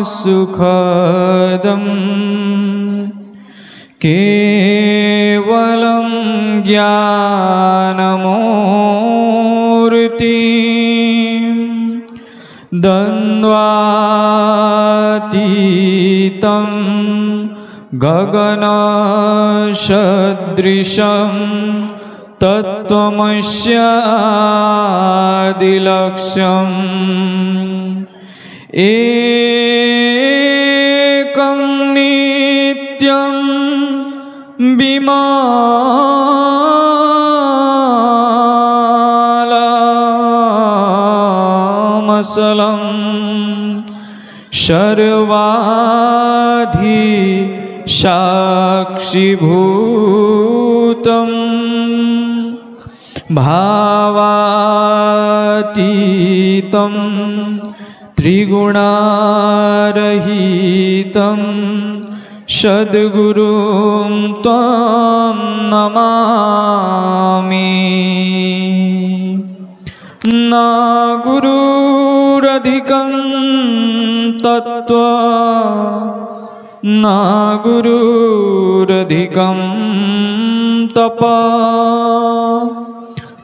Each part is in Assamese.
सुखदं केवलं ज्ञानमूर्तिं द्वन्द्वातीतं गगनसदृशं तत्त्वमस्यादिलक्ष्यम् एकं नित्यं विमलमसलं सर्वाधि साक्षिभूतं भावातीतं त्रिगुणारहितं सद्गुरुं त्वां नमामि। न गुरुरधिकं तत्त्वं न गुरुरधिकं तपः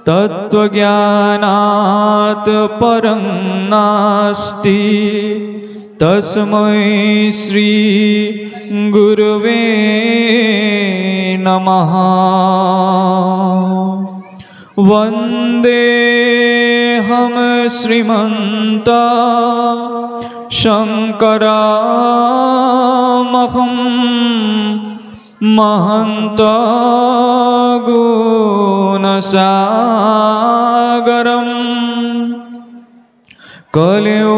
तत्त्वज्ञानात् परं नास्ति तस्मै श्री गुरुवे नमः। वन्देऽहं श्रीमन्तं शङ्करमहं महन्तगुणसागरं कलियुगसु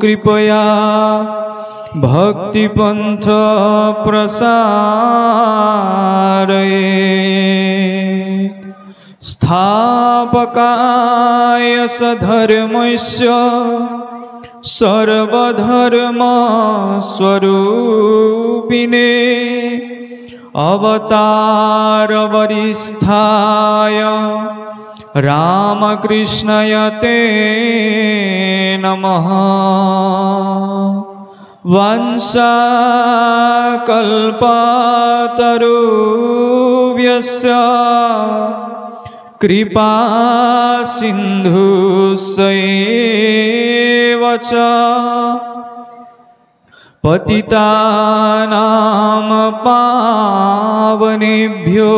कृपया भक्तिपन्थ प्रसारये स्थापकाय सधर्मस्य सर्वधर्मस्वरूपिणे अवतारवरिष्ठाय रामकृष्णाय ते नमः। वंशाकल्पतरुभ्यश्च कृपा सिन्धुस्यैव च पतितानां पावनेभ्यो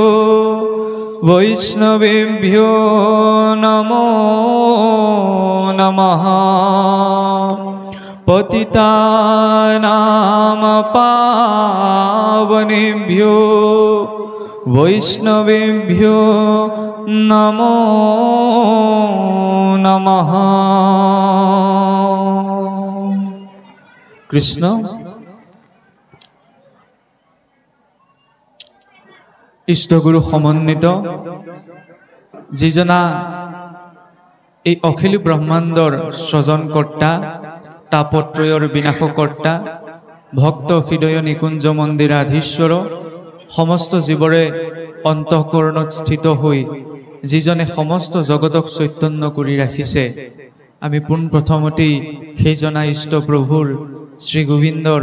वैष्णवेभ्यो नमो नमः। पतितानां पावनेभ्यो वैष्णवेभ्यो नमो नमः। कृष्ण इष्टगुरु समन्वित जिजना এই অখিল ব্ৰহ্মাণ্ডৰ সৃজনকৰ্তা তাপত্ৰয়ৰ বিনাশকৰ্তা ভক্ত হৃদয় নিকুঞ্জ মন্দিৰাধীশ্বৰ সমস্ত জীৱৰে অন্তঃকৰণত স্থিত হৈ যিজনে সমস্ত জগতক চৈতন্য কৰি ৰাখিছে আমি পোনপ্ৰথমতেই সেইজনা ইষ্ট প্ৰভুৰ শ্ৰী গোবিন্দৰ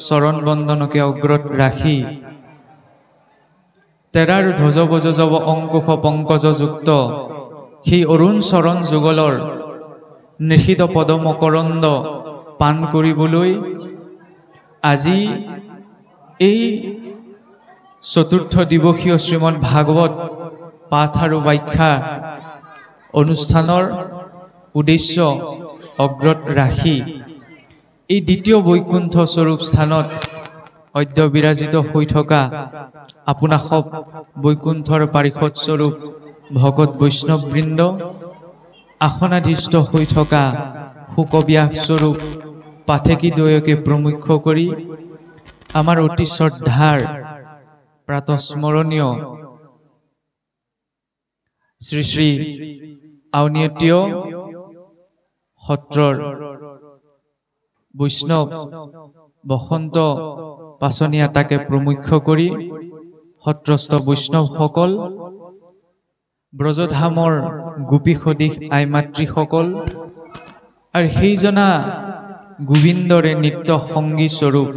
চৰণ বন্দনকে অগ্ৰত ৰাখি তেৰাৰ ধ্বজ বজ জব অংকুশ পংকজযুক্ত সেই অৰুণ চৰণ যুগলৰ নিষিদ্ধ পদম কৰন্দ পান কৰিবলৈ আজি এই চতুৰ্থ দিৱসীয় শ্ৰীমদ ভাগৱত পাঠ আৰু ব্যাখ্যা অনুষ্ঠানৰ উদ্দেশ্য অগ্ৰত ৰাখি এই দ্বিতীয় বৈকুণ্ঠ স্বৰূপ স্থানত অদ্য বিৰাজিত হৈ থকা আপোনা সব বৈকুণ্ঠৰ পাৰিষদ স্বৰূপ ভগত বৈষ্ণৱবৃন্দ আসনাধীষ্ঠ হৈ থকা শুকব্যাস স্বৰূপ পাঠেকীদ্বয়কে প্ৰমুখ্য কৰি আমাৰ অতি শ্ৰদ্ধাৰ প্ৰাতঃস্মৰণীয় শ্ৰী শ্ৰী আউনীআটীয় সত্ৰৰ বৈষ্ণৱ বসন্ত পাচনীয়া তাকে প্ৰমুখ্য কৰি সত্ৰস্থ বৈষ্ণৱসকল ব্ৰজধামৰ গোপী সদৃশ আই মাতৃসকল আৰু সেইজনা গোবিন্দৰে নিত্য সংগী স্বৰূপ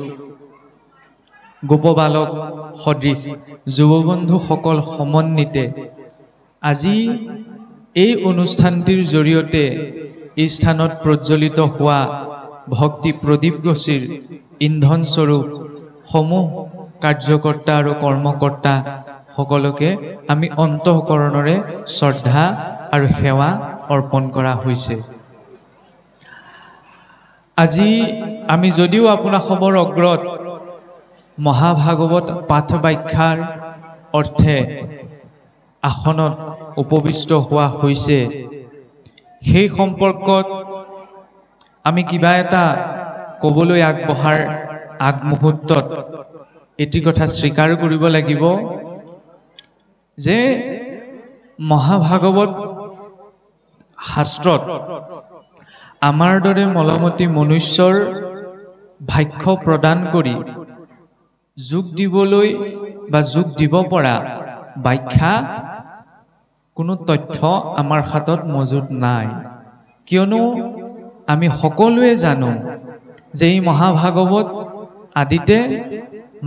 গোপবালক সদৃশ যুৱবন্ধুসকল সমন্বিতে আজি এই অনুষ্ঠানটিৰ জৰিয়তে এই স্থানত প্ৰজ্বলিত হোৱা ভক্তি প্ৰদীপ গছিৰ ইন্ধন স্বৰূপ সমূহ কাৰ্যকৰ্তা আৰু কৰ্মকৰ্তা সকলোকে আমি অন্তঃকৰণৰে শ্ৰদ্ধা আৰু সেৱা অৰ্পণ কৰা হৈছে। আজি আমি যদিও আপোনাৰ খবৰ অগ্ৰত মহাভাগৱত পাঠ ব্যাখ্যাৰ অৰ্থে আসনত উপবিষ্ট হোৱা হৈছে, সেই সম্পৰ্কত আমি কিবা এটা ক'বলৈ আগবঢ়াৰ আগমুহূৰ্তত এটি কথা স্বীকাৰ কৰিব লাগিব যে মহাভাগৱত শাস্ত্ৰত আমাৰ দৰে মলমতি মনুষ্যৰ ভাষ্য প্ৰদান কৰি যোগ দিবলৈ বা যোগ দিব পৰা ব্যাখ্যা কোনো তথ্য আমাৰ হাতত মজুত নাই। কিয়নো আমি সকলোৱে জানো যে এই মহাভাগৱত আদিতে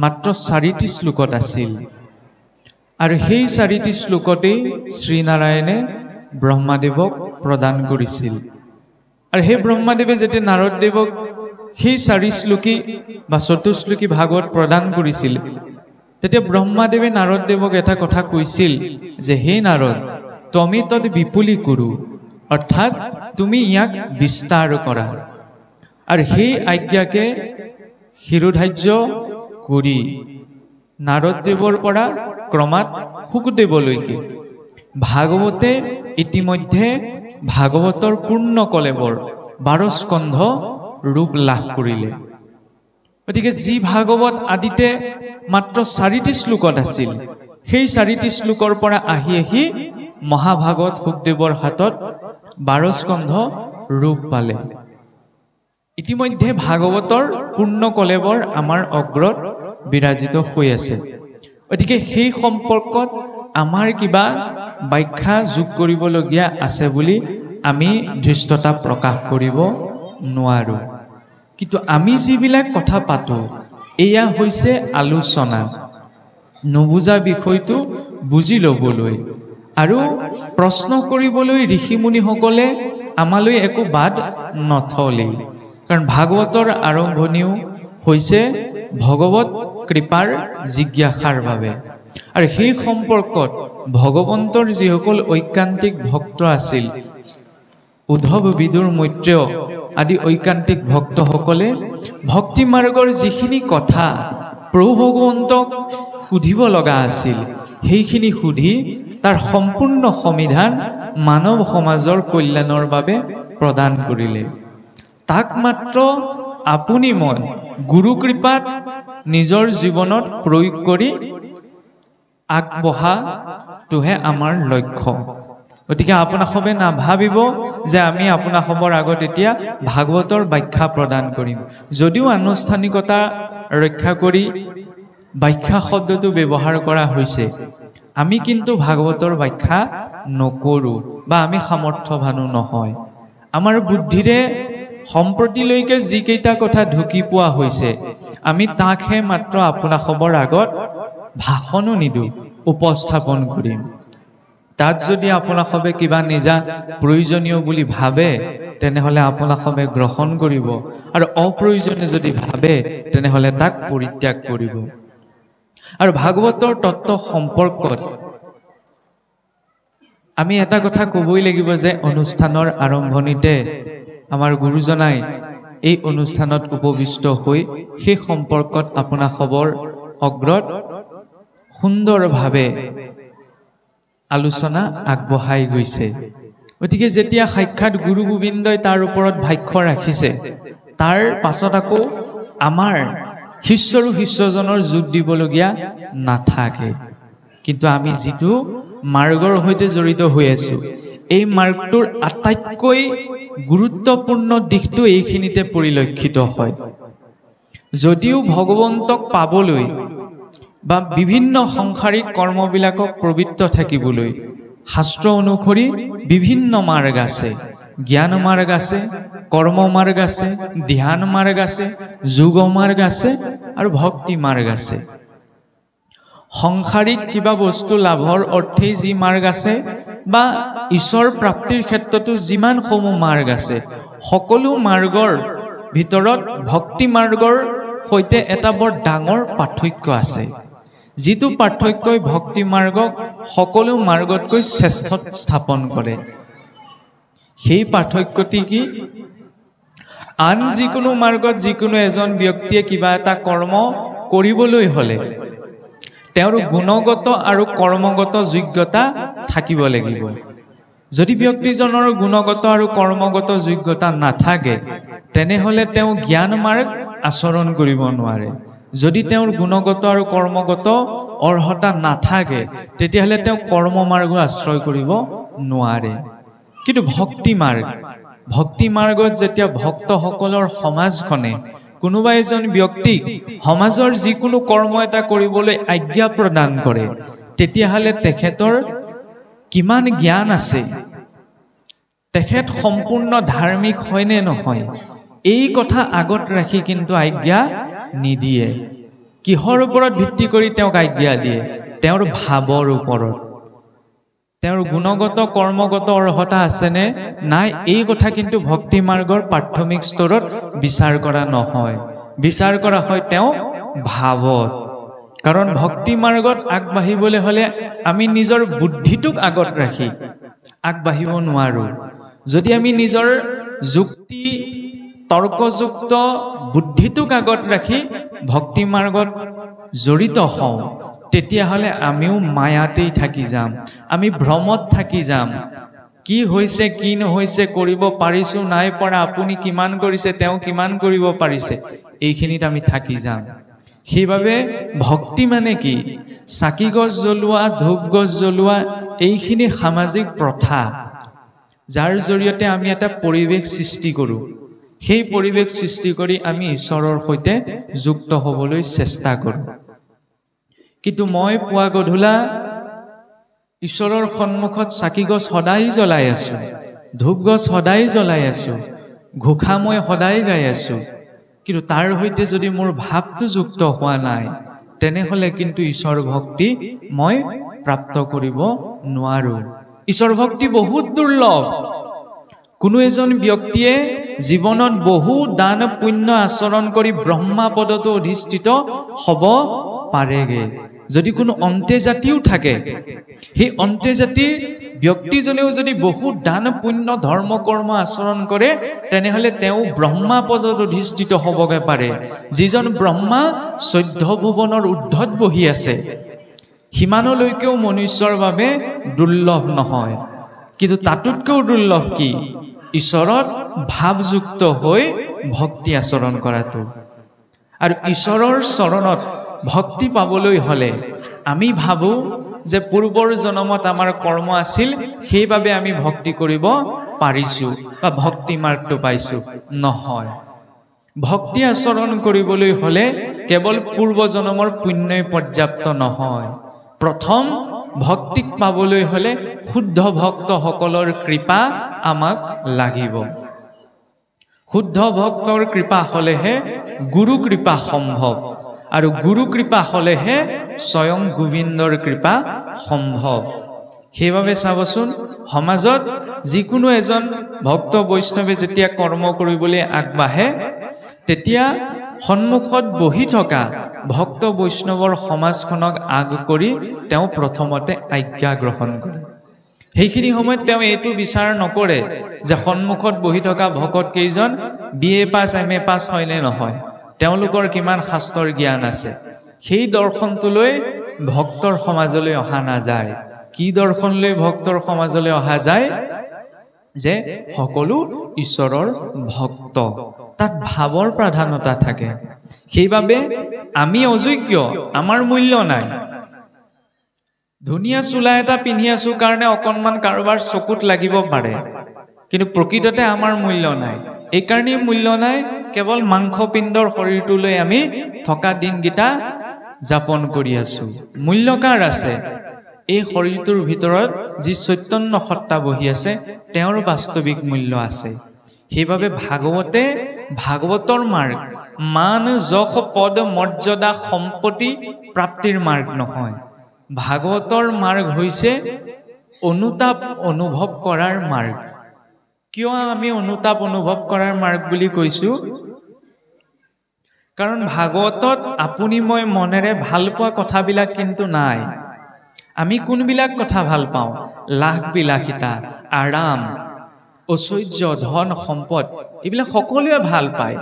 মাত্ৰ 4টি শ্লোকত আছিল আৰু সেই 4টি শ্লোকতেই শ্ৰীনাৰায়ণে ব্ৰহ্মাদেৱক প্ৰদান কৰিছিল। আৰু সেই ব্ৰহ্মাদেৱে যেতিয়া নাৰদদেৱক সেই 4 শ্লোকী বা 4শ্লোকী ভাগৱত প্ৰদান কৰিছিল, তেতিয়া ব্ৰহ্মাদেৱে নাৰদদেৱক এটা কথা কৈছিল যে হে নাৰদ, তুমি তদ বিপুলী কুৰু, অৰ্থাৎ তুমি ইয়াক বিস্তাৰ কৰা। আৰু সেই আজ্ঞাকে শিৰোধাৰ্য কৰি নাৰদদেৱৰ পৰা ক্ৰমাৎ শুকদেৱলৈকে ভাগৱতে ইতিমধ্যে ভাগৱতৰ পূৰ্ণ কলেবৰ 12 স্কন্ধ ৰূপ লাভ কৰিলে। গতিকে যি ভাগৱত আদিতে মাত্ৰ 4টি শ্লোকত আছিল, সেই 4টি শ্লোকৰ পৰা আহি আহি মহাভাগৱত শুকদেৱৰ হাতত 12 স্কন্ধ ৰূপ পালে। ইতিমধ্যে ভাগৱতৰ পূৰ্ণ কলেবৰ আমাৰ অগ্ৰত বিৰাজিত হৈ আছে। গতিকে সেই সম্পৰ্কত আমাৰ কিবা ব্যাখ্যা যোগ কৰিবলগীয়া আছে বুলি আমি ধৃষ্টতা প্ৰকাশ কৰিব নোৱাৰো। কিন্তু আমি যিবিলাক কথা পাতো এয়া হৈছে আলোচনা, নুবুজা বিষয়টো বুজি ল'বলৈ আৰু প্ৰশ্ন কৰিবলৈ ঋষিমুনিসকলে আমালৈ একো বাদ নথলেই। কাৰণ ভাগৱতৰ আৰম্ভণিও হৈছে ভগৱত কৃপাৰ জিজ্ঞাসাৰ বাবে। আৰু সেই সম্পৰ্কত ভগৱন্তৰ যিসকল ঐকান্তিক ভক্ত আছিল, উদ্ধৱ বিদুৰ মৈত্ৰেয় আদি ঐকান্তিক ভক্তসকলে ভক্তি মাৰ্গৰ যিখিনি কথা প্ৰভু ভগৱন্তক সুধিব লগা আছিল, সেইখিনি সুধি তাৰ সম্পূৰ্ণ সমিধান মানৱ সমাজৰ কল্যাণৰ বাবে প্ৰদান কৰিলে। তাক মাত্ৰ আপুনি মই গুৰু কৃপাত নিজৰ জীৱনত প্ৰয়োগ কৰি আগবঢ়াটোহে আমাৰ লক্ষ্য। গতিকে আপোনাসবে নাভাবিব যে আমি আপোনাসবৰ আগত এতিয়া ভাগৱতৰ ব্যাখ্যা প্ৰদান কৰিম। যদিও আনুষ্ঠানিকতা ৰক্ষা কৰি ব্যাখ্যা শব্দটো ব্যৱহাৰ কৰা হৈছে, আমি কিন্তু ভাগৱতৰ ব্যাখ্যা নকৰোঁ বা আমি সামৰ্থ্যৱানো নহয়। আমাৰ বুদ্ধিৰে সম্প্ৰতিলৈকে যিকেইটা কথা ঢুকি পোৱা হৈছে, আমি তাকহে মাত্ৰ আপোনাসবৰ আগত ভাষণো নিদিওঁ, উপস্থাপন কৰিম। তাত যদি আপোনাসবে কিবা নিজা প্ৰয়োজনীয় বুলি ভাবে, তেনেহ'লে আপোনাসবে গ্ৰহণ কৰিব, আৰু অপ্ৰয়োজনীয় যদি ভাবে তেনেহ'লে তাক পৰিত্যাগ কৰিব। আৰু ভাগৱতৰ তত্ত্ব সম্পৰ্কত আমি এটা কথা ক'বই লাগিব যে অনুষ্ঠানৰ আৰম্ভণিতে আমাৰ গুৰুজনাই এই অনুষ্ঠানত উপবিষ্ট হৈ সেই সম্পৰ্কত আপোনাসবৰ অগ্ৰত সুন্দৰভাৱে আলোচনা আগবঢ়াই গৈছে। গতিকে যেতিয়া সাক্ষাৎ গুৰু গোবিন্দই তাৰ ওপৰত ভাষ্য ৰাখিছে, তাৰ পাছত আকৌ আমাৰ শিষ্যৰু শিষ্যজনৰ যোগ দিবলগীয়া নাথাকে। কিন্তু আমি যিটো মাৰ্গৰ সৈতে জড়িত হৈ আছো, এই মাৰ্গটোৰ আটাইতকৈ গুৰুত্বপূৰ্ণ দিশটো এইখিনিতে পৰিলক্ষিত হয়। যদিও ভগৱন্তক পাবলৈ বা বিভিন্ন সংসাৰিক কৰ্মবিলাকক প্ৰবৃত্ত থাকিবলৈ শাস্ত্ৰ অনুসৰি বিভিন্ন মাৰ্গ আছে, জ্ঞান মাৰ্গ আছে, কৰ্ম মাৰ্গ আছে, ধ্যান মাৰ্গ আছে, যোগ মাৰ্গ আছে আৰু ভক্তি মাৰ্গ আছে। সংসাৰিক কিবা বস্তু লাভৰ অৰ্থেই যি মাৰ্গ আছে বা ঈশ্বৰ প্ৰাপ্তিৰ ক্ষেত্ৰতো যিমানসমূহ মাৰ্গ আছে, সকলো মাৰ্গৰ ভিতৰত ভক্তি মাৰ্গৰ সৈতে এটা বৰ ডাঙৰ পাৰ্থক্য আছে, যিটো পাৰ্থক্যই ভক্তি মাৰ্গক সকলো মাৰ্গতকৈ শ্ৰেষ্ঠত স্থাপন কৰে। সেই পাৰ্থক্যটি কি? আন যিকোনো মাৰ্গত যিকোনো এজন ব্যক্তিয়ে কিবা এটা কৰ্ম কৰিবলৈ হ'লে তেওঁৰ গুণগত আৰু কৰ্মগত যোগ্যতা থাকিব লাগিব। যদি ব্যক্তিজনৰ গুণগত আৰু কৰ্মগত যোগ্যতা নাথাকে, তেনেহ'লে তেওঁ জ্ঞান মাৰ্গ আচৰণ কৰিব নোৱাৰে। যদি তেওঁৰ গুণগত আৰু কৰ্মগত অৰ্হতা নাথাকে, তেতিয়াহ'লে তেওঁ কৰ্ম মাৰ্গ আশ্ৰয় কৰিব নোৱাৰে। কিন্তু ভক্তি মাৰ্গত যেতিয়া ভক্তসকলৰ সমাজখনে কোনোবা এজন ব্যক্তিক সমাজৰ যিকোনো কৰ্ম এটা কৰিবলৈ আজ্ঞা প্ৰদান কৰে, তেতিয়াহ'লে তেখেতৰ কিমান জ্ঞান আছে, তেখেত সম্পূৰ্ণ ধাৰ্মিক হয় নে নহয়, এই কথা আগত ৰাখি কিন্তু আজ্ঞা নিদিয়ে। কিহৰ ওপৰত ভিত্তি কৰি তেওঁক আজ্ঞা দিয়ে? তেওঁৰ ভাৱৰ ওপৰত। তেওঁৰ গুণগত কৰ্মগত অৰ্হতা আছেনে নাই, এই কথা কিন্তু ভক্তি মাৰ্গৰ প্ৰাথমিক স্তৰত বিচাৰ কৰা নহয়, বিচাৰ কৰা হয় তেওঁ ভাৱত। কাৰণ ভক্তি মাৰ্গত আগবাঢ়িবলৈ হ'লে আমি নিজৰ বুদ্ধিটোক আগত ৰাখি আগবাঢ়িব নোৱাৰোঁ। যদি আমি নিজৰ যুক্তি তৰ্কযুক্ত বুদ্ধিটোক আগত ৰাখি ভক্তি মাৰ্গত জড়িত হওঁ, তেতিয়াহ'লে আমিও মায়াতেই থাকি যাম, আমি ভ্ৰমত থাকি যাম। কি হৈছে কি নহৈছে, কৰিব পাৰিছোঁ নাই পৰা, আপুনি কিমান কৰিছে, তেওঁ কিমান কৰিব পাৰিছে, এইখিনিত আমি থাকি যাম। সেইবাবে ভক্তি মানে কি? চাকি গছ জ্বলোৱা, ধূপ গছ জ্বলোৱা, এইখিনি সামাজিক প্ৰথা, যাৰ জৰিয়তে আমি এটা পৰিৱেশ সৃষ্টি কৰোঁ। সেই পৰিৱেশ সৃষ্টি কৰি আমি ঈশ্বৰৰ সৈতে যুক্ত হ'বলৈ চেষ্টা কৰোঁ। কিন্তু মই পুৱা গধূলা ঈশ্বৰৰ সন্মুখত চাকি গছ সদায় জ্বলাই আছোঁ, ধূপ গছ সদায় জ্বলাই আছোঁ, ঘোষা মই সদায় গাই আছোঁ, কিন্তু তাৰ সৈতে যদি মোৰ ভাৱটো যুক্ত হোৱা নাই, তেনেহ'লে কিন্তু ঈশ্বৰ ভক্তি মই প্ৰাপ্ত কৰিব নোৱাৰোঁ। ঈশ্বৰ ভক্তি বহুত দুৰ্লভ। কোনো এজন ব্যক্তিয়ে জীৱনত বহু দান পুণ্য আচৰণ কৰি ব্ৰহ্মা পদতো অধিষ্ঠিত হ'ব পাৰেগে। যদি কোনো অন্ত্যজাতিও থাকে, সেই অন্ত্যজাতিৰ ব্যক্তিজনেও যদি বহু দান পুণ্য ধৰ্ম কৰ্ম আচৰণ কৰে, তেনেহ'লে তেওঁ ব্ৰহ্মা পদত অধিষ্ঠিত হ'বগে পাৰে। যিজন ব্ৰহ্মা 14 ভুৱনৰ ঊৰ্ধত বহি আছে, সিমানলৈকেও মনুষ্যৰ বাবে দুৰ্লভ নহয়। কিন্তু তাতোতকৈও দুৰ্লভ কি? ঈশ্বৰত ভাৱযুক্ত হৈ ভক্তি আচৰণ কৰাটো। আৰু ঈশ্বৰৰ চৰণত ভক্তি পাবলৈ হ'লে আমি ভাবোঁ যে পূৰ্বৰ জন্মত আমাৰ কৰ্ম আছিল, সেইবাবে আমি ভক্তি কৰিব পাৰিছোঁ বা ভক্তি মাৰ্গটো পাইছোঁ। নহয়, ভক্তি আচৰণ কৰিবলৈ হ'লে কেৱল পূৰ্ব জন্মৰ পুণ্যই পৰ্যাপ্ত নহয়। প্ৰথম ভক্তিক পাবলৈ হ'লে শুদ্ধ ভক্তসকলৰ কৃপা আমাক লাগিব। শুদ্ধ ভক্তৰ কৃপা হ'লেহে গুৰু কৃপা সম্ভৱ, আৰু গুৰু কৃপা হ'লেহে স্বয়ং গোবিন্দৰ কৃপা সম্ভৱ। সেইবাবে চাবচোন, সমাজত যিকোনো এজন ভক্ত বৈষ্ণৱে যেতিয়া কৰ্ম কৰিবলৈ আগবাঢ়ে, তেতিয়া সন্মুখত বহি থকা ভক্ত বৈষ্ণৱৰ সমাজখনক আগ কৰি তেওঁ প্ৰথমতে আজ্ঞা গ্ৰহণ কৰে। সেইখিনি সময়ত তেওঁ এইটো বিচাৰ নকৰে যে সন্মুখত বহি থকা ভকত কেইজন BA পাছ MA পাছ হয় নে নহয়, তেওঁলোকৰ কিমান শাস্ত্ৰৰ জ্ঞান আছে, সেই দৰ্শনটোলৈ ভক্তৰ সমাজলৈ অহা নাযায়। কি দৰ্শন লৈ ভক্তৰ সমাজলৈ অহা যায়? যে সকলো ঈশ্বৰৰ ভক্ত, তাত ভাৱৰ প্ৰাধান্যতা থাকে। সেইবাবে আমি অযোগ্য, আমাৰ মূল্য নাই। ধুনীয়া চোলা এটা পিন্ধি আছোঁ কাৰণে অকণমান কাৰোবাৰ চকুত লাগিব পাৰে, কিন্তু প্ৰকৃততে আমাৰ মূল্য নাই। এইকাৰণেই মূল্য নাই, কেৱল মাংসপিণ্ডৰ শৰীৰটোলৈ আমি থকা দিনকেইটা যাপন কৰি আছোঁ। মূল্য কাৰ আছে? এই শৰীৰটোৰ ভিতৰত যি চৈতন্য সত্তা বহি আছে, তেওঁৰ বাস্তৱিক মূল্য আছে। সেইবাবে ভাগৱতৰ মাৰ্গ মান যশ পদ মৰ্যাদা সম্পত্তি প্ৰাপ্তিৰ মাৰ্গ নহয়। ভাগৱতৰ মাৰ্গ হৈছে অনুতাপ অনুভৱ কৰাৰ মাৰ্গ। কিয় আমি অনুতাপ অনুভৱ কৰাৰ মাৰ্গ বুলি কৈছোঁ? কাৰণ ভাগৱতত আপুনি মই মনেৰে ভাল পোৱা কথাবিলাক কিন্তু নাই। আমি কোনবিলাক কথা ভাল পাওঁ? লাখ বিলাসিতা, আৰাম, ঐশ্বৰ্য, ধন সম্পদ, এইবিলাক সকলোৱে ভাল পায়,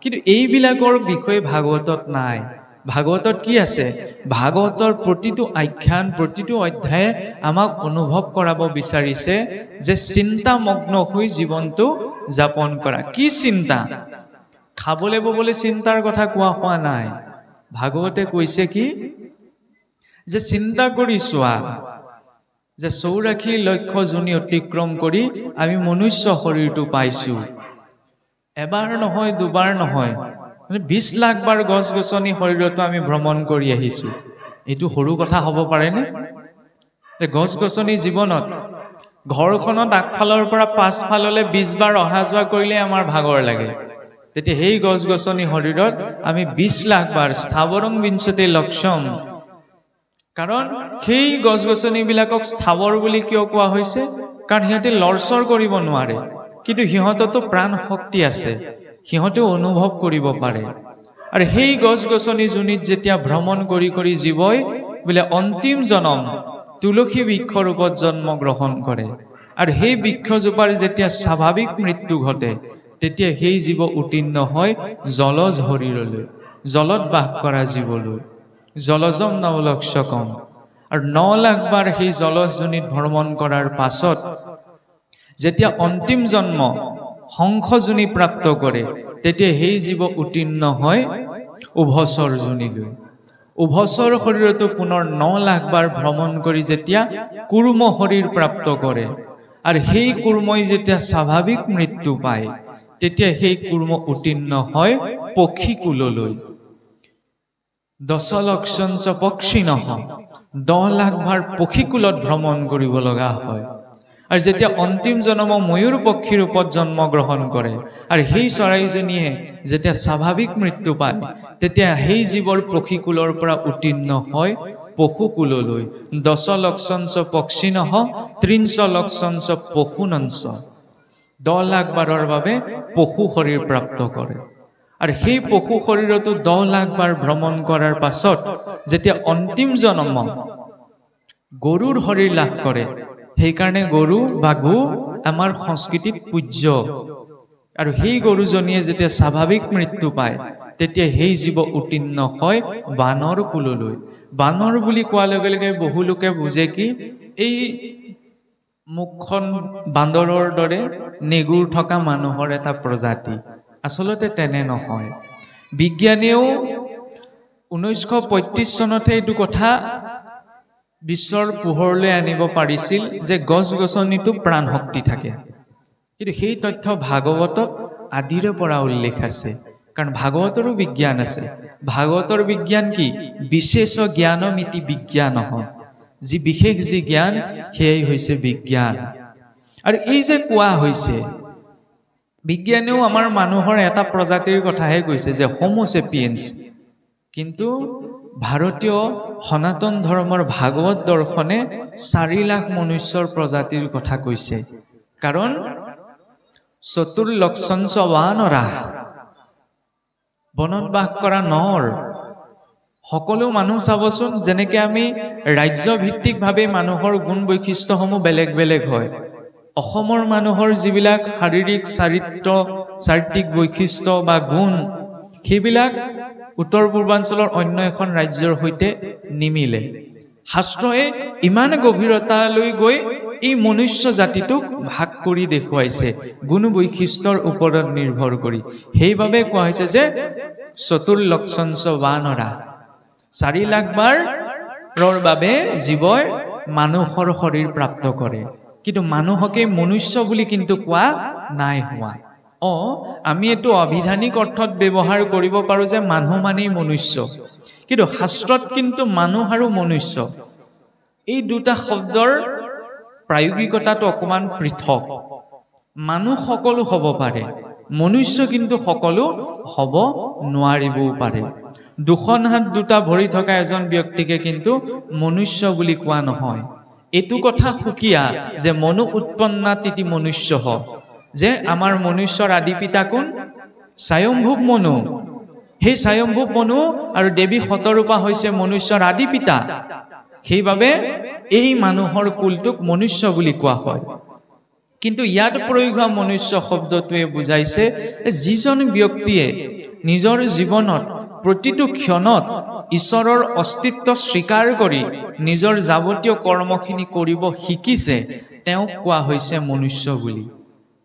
কিন্তু এইবিলাকৰ বিষয়ে ভাগৱতত নাই। ভাগৱতত কি আছে? ভাগৱতৰ প্ৰতিটো আখ্যান, প্ৰতিটো অধ্যায়ে আমাক অনুভৱ কৰাব বিচাৰিছে যে চিন্তামগ্ন হৈ জীৱনটো যাপন কৰা। কি চিন্তা? খাবলৈ ববলৈ চিন্তাৰ কথা কোৱা হোৱা নাই। ভাগৱতে কৈছে কি? যে চিন্তা কৰি চোৱা যে 84 লক্ষ যোনি অতিক্ৰম কৰি আমি মনুষ্য শৰীৰটো পাইছোঁ। এবাৰ নহয়, দুবাৰ নহয়, 20 লাখ বাৰ গছ গছনি শৰীৰতো আমি ভ্ৰমণ কৰি আহিছোঁ। এইটো সৰু কথা হ'ব পাৰেনে? গছ গছনি জীৱনত ঘৰখনত আগফালৰ পৰা পাছফাললৈ 20 বাৰ অহা যোৱা কৰিলে আমাৰ ভাগৰ লাগে। তেতিয়া সেই গছ গছনি শৰীৰত আমি 20 লাখ বাৰ স্থাৱৰং বিঞ্চতে লক্ষম। কাৰণ সেই গছ গছনিবিলাকক স্থাৱৰ বুলি কিয় কোৱা হৈছে? কাৰণ সিহঁতে লৰচৰ কৰিব নোৱাৰে, কিন্তু সিহঁততো প্ৰাণ শক্তি আছে, সিহঁতেও অনুভৱ কৰিব পাৰে। আৰু সেই গছ গছনি যোনিত যেতিয়া ভ্ৰমণ কৰি কৰি জীৱই বোলে অন্তিম জনম তুলসী বৃক্ষ ৰূপত জন্ম গ্ৰহণ কৰে, আৰু সেই বৃক্ষজোপাৰ যেতিয়া স্বাভাৱিক মৃত্যু ঘটে, তেতিয়া সেই জীৱ উত্তীৰ্ণ হয় জলজ শৰীৰলৈ, জলত বাস কৰা জীৱলৈ, জলজম নৱলক্ষকম। আৰু 9 লাখ বাৰ সেই জলজ যোনিত ভ্ৰমণ কৰাৰ পাছত যেতিয়া অন্তিম জন্ম হংস যোনি প্ৰাপ্ত কৰে, তেতিয়া সেই জীৱ উত্তীৰ্ণ হয় উভচৰ যোনিলৈ। উভচৰ শৰীৰতো পুনৰ 9 লাখ বাৰ ভ্ৰমণ কৰি যেতিয়া কুৰ্ম শৰীৰ প্ৰাপ্ত কৰে, আৰু সেই কুৰ্মই যেতিয়া স্বাভাৱিক মৃত্যু পায়, তেতিয়া সেই কুৰ্ম উত্তীৰ্ণ হয় পক্ষীকুললৈ। 10 লক্ষঞ্চ পক্ষিণঃ, 10 লাখ বাৰ পক্ষীকুলত ভ্ৰমণ কৰিব লগা হয়। আৰু যেতিয়া অন্তিম জন্ম ময়ূৰ পক্ষী ৰূপত জন্ম গ্ৰহণ কৰে, আৰু সেই চৰাইজনীয়ে যেতিয়া স্বাভাৱিক মৃত্যু পায়, তেতিয়া সেই জীৱৰ পক্ষীকুলৰ পৰা উত্তীৰ্ণ হয় পশুকুললৈ। 10 লক্ষঞ্চ পক্ষিণঃ 30 লক্ষঞ্চ পশুনঞ্চ, 10 লাখ বাৰৰ বাবে পশু শৰীৰ প্ৰাপ্ত কৰে। আৰু সেই পশু শৰীৰতো 10 লাখ বাৰ ভ্ৰমণ কৰাৰ পাছত যেতিয়া অন্তিম জন্ম গৰুৰ শৰীৰ লাভ কৰে, সেইকাৰণে গৰু বা গো আমাৰ সংস্কৃতিত পূজ্য। আৰু সেই গৰুজনীয়ে যেতিয়া স্বাভাৱিক মৃত্যু পায়, তেতিয়া সেই জীৱ উত্তীৰ্ণ হয় বানৰ কুললৈ। বানৰ বুলি কোৱাৰ লগে লগে বহু লোকে বুজে কি এই মুখখন বান্দৰৰ দৰে নেগুৰ থকা মানুহৰ এটা প্ৰজাতি। আচলতে তেনে নহয়। বিজ্ঞানীয়েও 1935 চনতে এইটো কথা বিশ্বৰ পোহৰলৈ আনিব পাৰিছিল যে গছ গছনিতো প্ৰাণ শক্তি থাকে, কিন্তু সেই তথ্য ভাগৱতত আদিৰে পৰা উল্লেখ আছে। কাৰণ ভাগৱতৰো বিজ্ঞান আছে। ভাগৱতৰ বিজ্ঞান কি? বিশেষ জ্ঞানমিতি বিজ্ঞান, যি বিশেষ যি জ্ঞান সেয়াই হৈছে বিজ্ঞান। আৰু এই যে কোৱা হৈছে, বিজ্ঞানেও আমাৰ মানুহৰ এটা প্ৰজাতিৰ কথাহে কৈছে যে হোমোচেপিয়েন্স, কিন্তু ভাৰতীয় সনাতন ধৰ্মৰ ভাগৱত দৰ্শনে 4 লাখ মনুষ্যৰ প্ৰজাতিৰ কথা কৈছে। কাৰণ 74 লক্ষঞ্চ বানৰাহ, বনত বাস কৰা নৰ। সকলো মানুহ চাবচোন, যেনেকে আমি ৰাজ্যভিত্তিকভাৱে মানুহৰ গুণ বৈশিষ্ট্যসমূহ বেলেগ বেলেগ হয়। অসমৰ মানুহৰ যিবিলাক শাৰীৰিক চাৰিত্ৰিক বৈশিষ্ট্য বা গুণ, সেইবিলাক উত্তৰ পূৰ্বাঞ্চলৰ অন্য এখন ৰাজ্যৰ সৈতে নিমিলে। শাস্ত্ৰই ইমান গভীৰতালৈ গৈ এই মনুষ্য জাতিটোক ভাগ কৰি দেখুৱাইছে গুণ বৈশিষ্ট্যৰ ওপৰত নিৰ্ভৰ কৰি। সেইবাবে কোৱা হৈছে যে 74 লক্ষঞ্চ বানৰা, 4 লাখ বাৰৰ বাবে জীৱই মানুহৰ শৰীৰ প্ৰাপ্ত কৰে, কিন্তু মানুহকে মনুষ্য বুলি কিন্তু কোৱা নাই হোৱা। আমি এইটো অভিধানিক অৰ্থত ব্যৱহাৰ কৰিব পাৰোঁ যে মানুহ মানেই মনুষ্য, কিন্তু শাস্ত্ৰত কিন্তু মানুহ আৰু মনুষ্য এই দুটা শব্দৰ প্ৰায়োগিকতাটো অকণমান পৃথক। মানুহ সকলো হ'ব পাৰে, মনুষ্য কিন্তু সকলো হ'ব নোৱাৰিবও পাৰে। দুখন হাত দুটা ভৰি থকা এজন ব্যক্তিকে কিন্তু মনুষ্য বুলি কোৱা নহয়। এইটো কথা সুকীয়া যে মনু উৎপন্নাতিতি মনুষ্য, যে আমাৰ মনুষ্যৰ আদি পিতা কোন? স্বয়ম্ভুৱ মনু। সেই স্বয়ম্ভুৱ মনু আৰু দেৱী শতৰূপা হৈছে মনুষ্যৰ আদি পিতা। সেইবাবে এই মানুহৰ কুলটোক মনুষ্য বুলি কোৱা হয়। কিন্তু ইয়াত প্ৰয়োগ হোৱা মনুষ্য শব্দটোৱে বুজাইছে যিজন ব্যক্তিয়ে নিজৰ জীৱনত প্ৰতিটো ক্ষণত ঈশ্বৰৰ অস্তিত্ব স্বীকাৰ কৰি নিজৰ যাৱতীয় কৰ্মখিনি কৰিব শিকিছে, তেওঁক কোৱা হৈছে মনুষ্য বুলি।